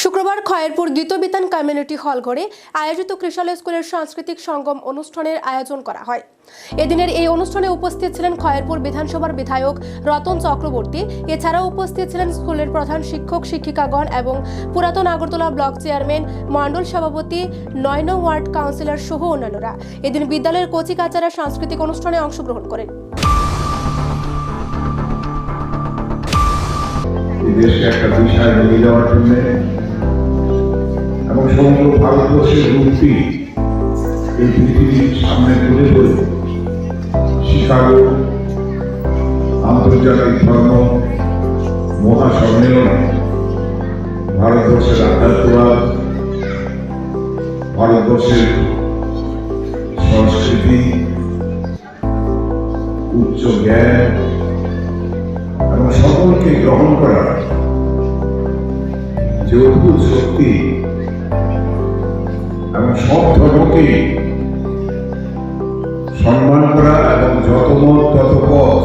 শুক্রবার খয়েরপুর দ্বিতীয় বিতান community hall ঘরে আয়োজিত ত্রিশাল স্কুলের সাংস্কৃতিক সঙ্গম অনুষ্ঠানের আয়োজন করা হয়। এদিনের এই অনুষ্ঠানে উপস্থিত ছিলেন খয়েরপুর বিধানসভার বিধায়ক রতন চক্রবর্তী। এছাড়াও উপস্থিত ছিলেন স্কুলের প্রধান শিক্ষক শিক্ষিকাগণ এবং পুরাতন আগরতলা ব্লক চেয়ারম্যান, মণ্ডল সভাপতি, ৯ নং ওয়ার্ড কাউন্সিলর সহ অন্যান্যরা। এদিন বিদ্যালয়ের কচি কাচারা সাংস্কৃতিক অনুষ্ঠানে অংশগ্রহণ করেন। দেশকে একটা বিষয় নিয়ে যাওয়ার জন্য এবং সমগ্র ভারতবর্ষের রূপটি এই পৃথিবীর সামনে তুলে ধরে শিকাগো আন্তর্জাতিক ধর্ম মহাসম্মেলনে ভারতবর্ষের আধ্যাত্মবাদ, ভারতবর্ষের সংস্কৃতি, উচ্চ জ্ঞান এবং সকলকে গ্রহণ করা যে অদ্ভুত শক্তি এবং সব ধর্মকে সম্মান করা এবং যত মত তত পথ